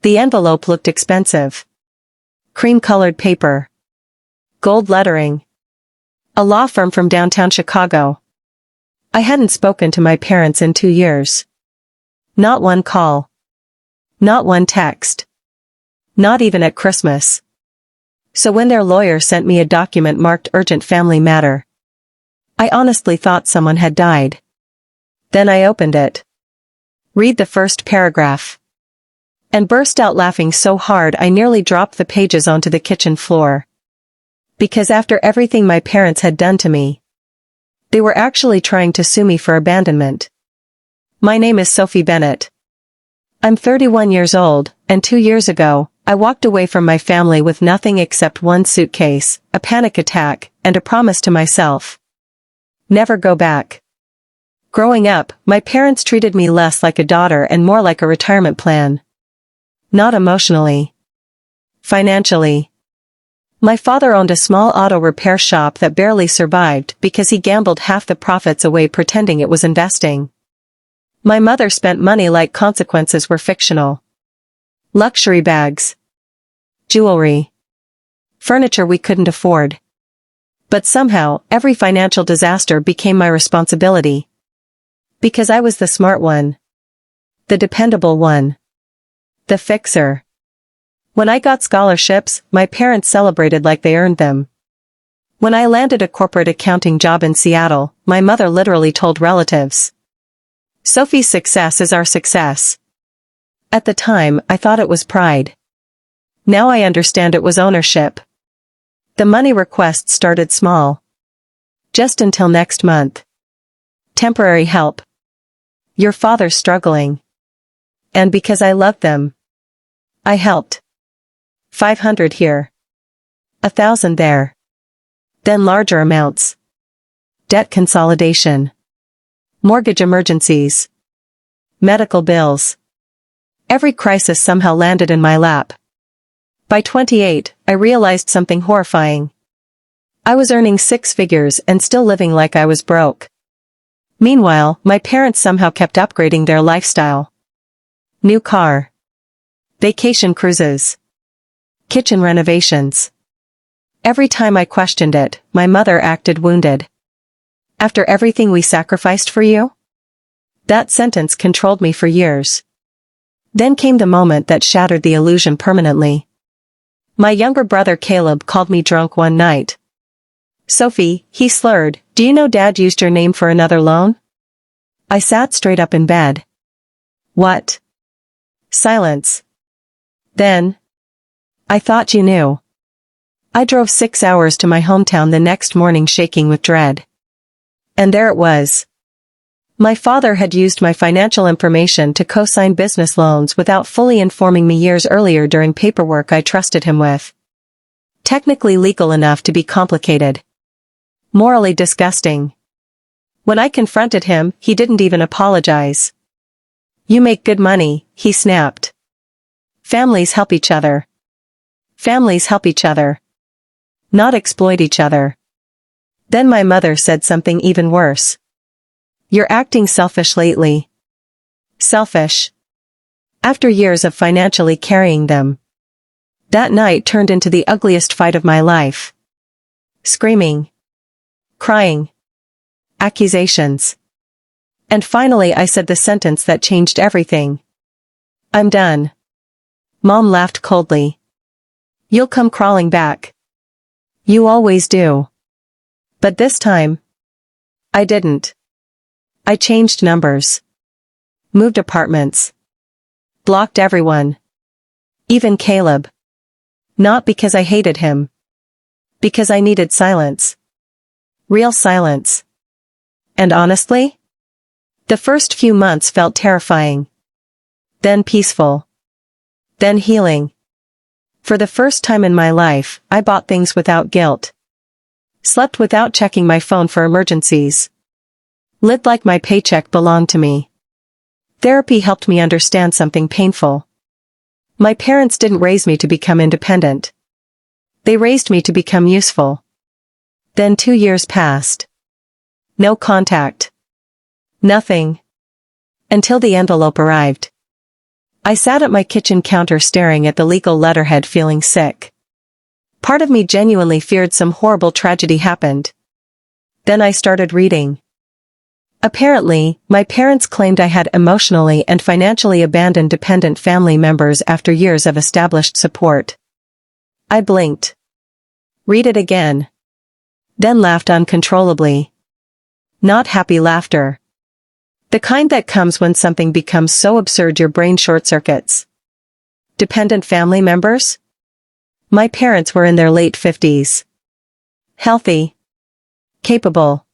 The envelope looked expensive. Cream-colored paper. Gold lettering. A law firm from downtown Chicago. I hadn't spoken to my parents in 2 years. Not one call. Not one text. Not even at Christmas. So when their lawyer sent me a document marked urgent family matter, I honestly thought someone had died. Then I opened it. Read the first paragraph. And burst out laughing so hard I nearly dropped the pages onto the kitchen floor. Because after everything my parents had done to me, they were actually trying to sue me for abandonment. My name is Sophie Bennett. I'm 31 years old, and 2 years ago, I walked away from my family with nothing except one suitcase, a panic attack, and a promise to myself. Never go back. Growing up, my parents treated me less like a daughter and more like a retirement plan. Not emotionally. Financially. My father owned a small auto repair shop that barely survived because he gambled half the profits away pretending it was investing. My mother spent money like consequences were fictional. Luxury bags. Jewelry. Furniture we couldn't afford. But somehow, every financial disaster became my responsibility. Because I was the smart one. The dependable one. The fixer. When I got scholarships, my parents celebrated like they earned them. When I landed a corporate accounting job in Seattle, my mother literally told relatives, "Sophie's success is our success." At the time, I thought it was pride. Now I understand it was ownership. The money requests started small. Just until next month. Temporary help. Your father's struggling. And because I loved them, I helped. 500 here. 1,000 there. Then larger amounts. Debt consolidation. Mortgage emergencies. Medical bills. Every crisis somehow landed in my lap. By 28, I realized something horrifying. I was earning 6 figures and still living like I was broke. Meanwhile, my parents somehow kept upgrading their lifestyle. New car. Vacation cruises. Kitchen renovations. Every time I questioned it, my mother acted wounded. After everything we sacrificed for you? That sentence controlled me for years. Then came the moment that shattered the illusion permanently. My younger brother Caleb called me drunk one night. "Sophie," he slurred, "do you know Dad used your name for another loan?" I sat straight up in bed. What? Silence. Then, "I thought you knew." I drove 6 hours to my hometown the next morning shaking with dread. And there it was. My father had used my financial information to co-sign business loans without fully informing me years earlier during paperwork I trusted him with. Technically legal enough to be complicated. Morally disgusting. When I confronted him, he didn't even apologize. "You make good money," he snapped. "Families help each other. Families help each other. Not exploit each other." Then my mother said something even worse. "You're acting selfish lately." Selfish. After years of financially carrying them. That night turned into the ugliest fight of my life. Screaming. Crying. Accusations. And finally I said the sentence that changed everything. "I'm done." Mom laughed coldly. "You'll come crawling back. You always do." But this time, I didn't. I changed numbers. Moved apartments. Blocked everyone. Even Caleb. Not because I hated him. Because I needed silence. Real silence. And honestly, the first few months felt terrifying. Then peaceful. Then healing. For the first time in my life, I bought things without guilt. Slept without checking my phone for emergencies. Lived like my paycheck belonged to me. Therapy helped me understand something painful. My parents didn't raise me to become independent. They raised me to become useful. Then 2 years passed. No contact. Nothing. Until the envelope arrived. I sat at my kitchen counter staring at the legal letterhead feeling sick. Part of me genuinely feared some horrible tragedy happened. Then I started reading. Apparently, my parents claimed I had emotionally and financially abandoned dependent family members after years of established support. I blinked. Read it again. Then laughed uncontrollably. Not happy laughter. The kind that comes when something becomes so absurd your brain short-circuits. Dependent family members? My parents were in their late 50s. Healthy. Capable.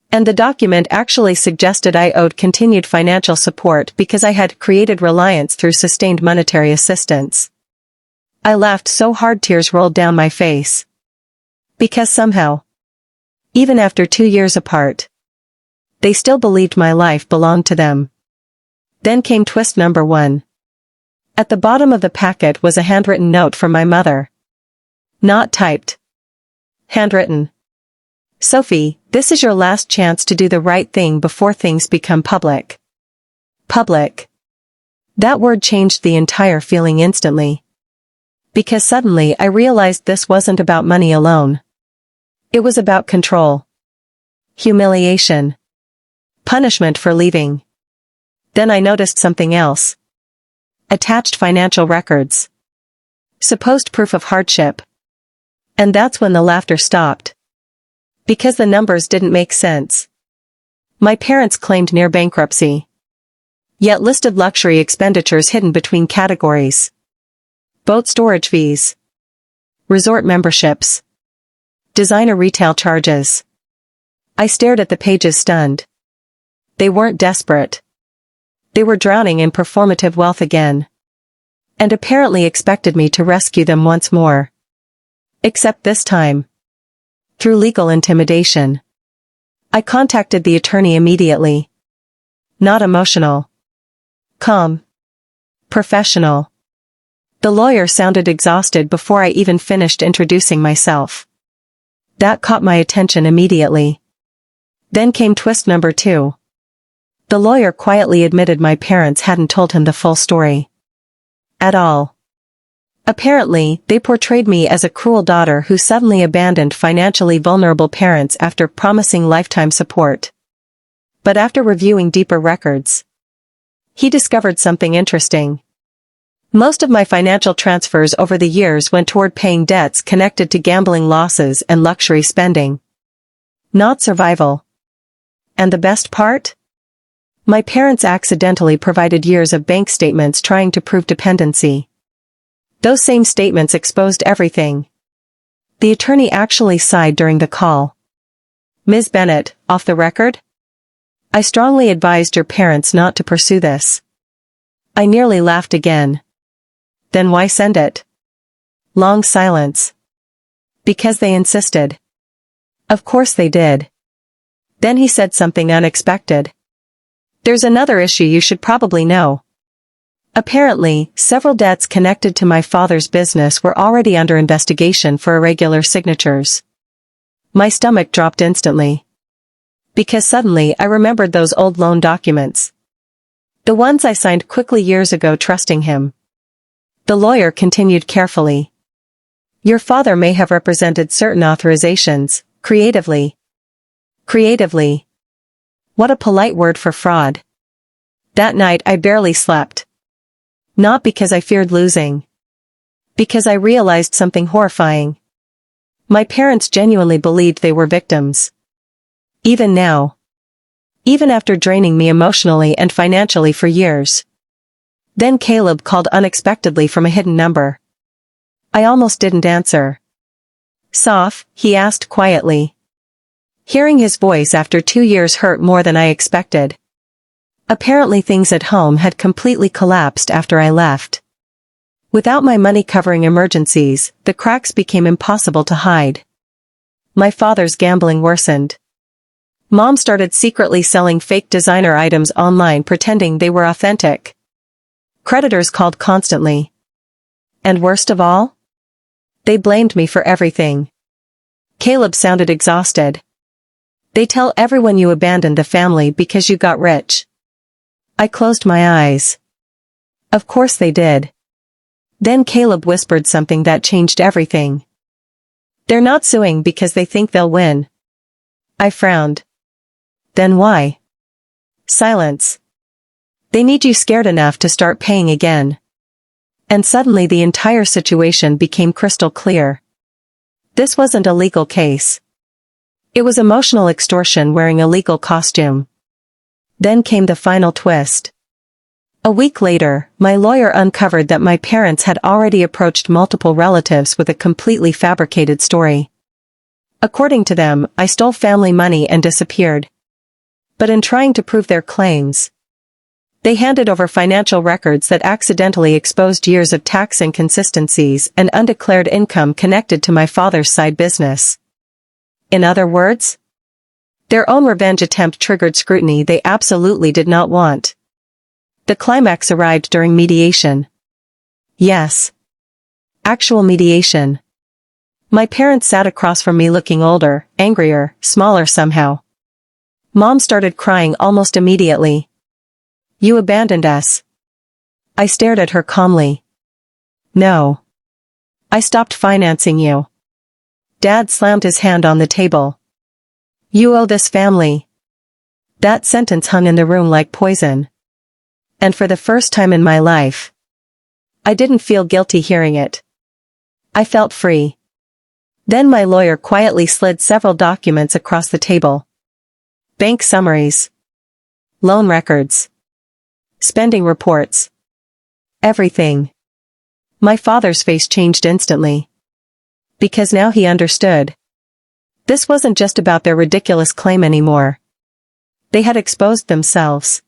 And the document actually suggested I owed continued financial support because I had created reliance through sustained monetary assistance. I laughed so hard tears rolled down my face. Because somehow, even after 2 years apart, they still believed my life belonged to them. Then came twist number 1. At the bottom of the packet was a handwritten note from my mother. Not typed. Handwritten. Sophie, this is your last chance to do the right thing before things become public. Public. That word changed the entire feeling instantly. Because suddenly I realized this wasn't about money alone. It was about control. Humiliation. Punishment for leaving. Then I noticed something else. Attached financial records. Supposed proof of hardship. And that's when the laughter stopped. Because the numbers didn't make sense. My parents claimed near bankruptcy. Yet listed luxury expenditures hidden between categories. Boat storage fees. Resort memberships. Designer retail charges. I stared at the pages stunned. They weren't desperate. They were drowning in performative wealth again. And apparently expected me to rescue them once more. Except this time. Through legal intimidation. I contacted the attorney immediately. Not emotional. Calm. Professional. The lawyer sounded exhausted before I even finished introducing myself. That caught my attention immediately. Then came twist number 2. The lawyer quietly admitted my parents hadn't told him the full story. At all. Apparently, they portrayed me as a cruel daughter who suddenly abandoned financially vulnerable parents after promising lifetime support. But after reviewing deeper records, he discovered something interesting. Most of my financial transfers over the years went toward paying debts connected to gambling losses and luxury spending. Not survival. And the best part? My parents accidentally provided years of bank statements trying to prove dependency. Those same statements exposed everything. The attorney actually sighed during the call. Ms. Bennett, off the record? I strongly advised your parents not to pursue this. I nearly laughed again. Then why send it? Long silence. Because they insisted. Of course they did. Then he said something unexpected. There's another issue you should probably know. Apparently, several debts connected to my father's business were already under investigation for irregular signatures. My stomach dropped instantly. Because suddenly I remembered those old loan documents. The ones I signed quickly years ago trusting him. The lawyer continued carefully. Your father may have represented certain authorizations, creatively. Creatively. What a polite word for fraud. That night I barely slept. Not because I feared losing. Because I realized something horrifying. My parents genuinely believed they were victims. Even now. Even after draining me emotionally and financially for years. Then Caleb called unexpectedly from a hidden number. I almost didn't answer. Soph, he asked quietly. Hearing his voice after 2 years hurt more than I expected. Apparently things at home had completely collapsed after I left. Without my money covering emergencies, the cracks became impossible to hide. My father's gambling worsened. Mom started secretly selling fake designer items online pretending they were authentic. Creditors called constantly. And worst of all? They blamed me for everything. Caleb sounded exhausted. They tell everyone you abandoned the family because you got rich. I closed my eyes. Of course they did. Then Caleb whispered something that changed everything. They're not suing because they think they'll win. I frowned. Then why? Silence. They need you scared enough to start paying again. And suddenly the entire situation became crystal clear. This wasn't a legal case. It was emotional extortion wearing a legal costume. Then came the final twist. A week later, my lawyer uncovered that my parents had already approached multiple relatives with a completely fabricated story. According to them, I stole family money and disappeared. But in trying to prove their claims, they handed over financial records that accidentally exposed years of tax inconsistencies and undeclared income connected to my father's side business. In other words, their own revenge attempt triggered scrutiny they absolutely did not want. The climax arrived during mediation. Yes. Actual mediation. My parents sat across from me looking older, angrier, smaller somehow. Mom started crying almost immediately. You abandoned us. I stared at her calmly. No. I stopped financing you. Dad slammed his hand on the table. You owe this family. That sentence hung in the room like poison. And for the first time in my life, I didn't feel guilty hearing it. I felt free. Then my lawyer quietly slid several documents across the table. Bank summaries. Loan records. Spending reports. Everything. My father's face changed instantly. Because now he understood. This wasn't just about their ridiculous claim anymore. They had exposed themselves.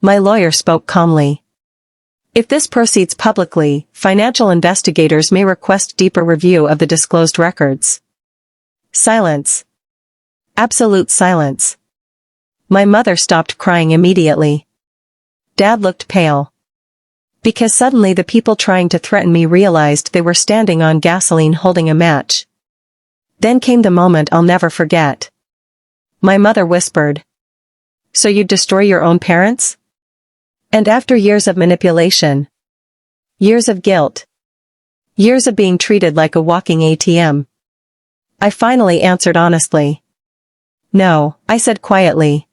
My lawyer spoke calmly. If this proceeds publicly, financial investigators may request deeper review of the disclosed records. Silence. Absolute silence. My mother stopped crying immediately. Dad looked pale. Because suddenly the people trying to threaten me realized they were standing on gasoline holding a match. Then came the moment I'll never forget. My mother whispered. So you'd destroy your own parents? And after years of manipulation, years of guilt, years of being treated like a walking ATM, I finally answered honestly. No, I said quietly.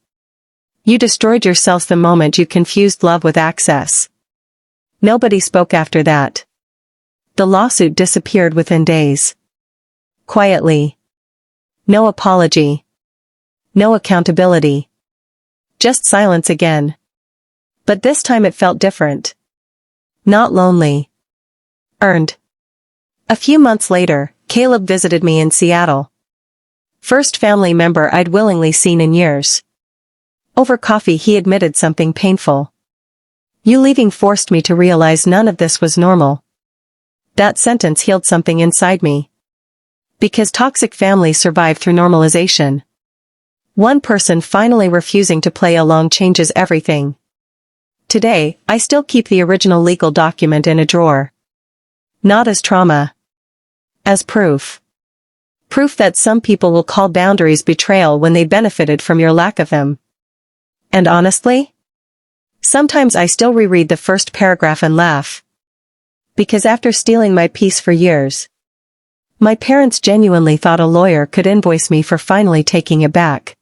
You destroyed yourselves the moment you confused love with access. Nobody spoke after that. The lawsuit disappeared within days. Quietly. No apology. No accountability. Just silence again. But this time it felt different. Not lonely. Earned. A few months later, Caleb visited me in Seattle. First family member I'd willingly seen in years. Over coffee he admitted something painful. You leaving forced me to realize none of this was normal. That sentence healed something inside me. Because toxic families survive through normalization. One person finally refusing to play along changes everything. Today, I still keep the original legal document in a drawer. Not as trauma. As proof. Proof that some people will call boundaries betrayal when they benefited from your lack of them. And honestly? Sometimes I still reread the first paragraph and laugh. Because after stealing my peace for years, my parents genuinely thought a lawyer could invoice me for finally taking it back.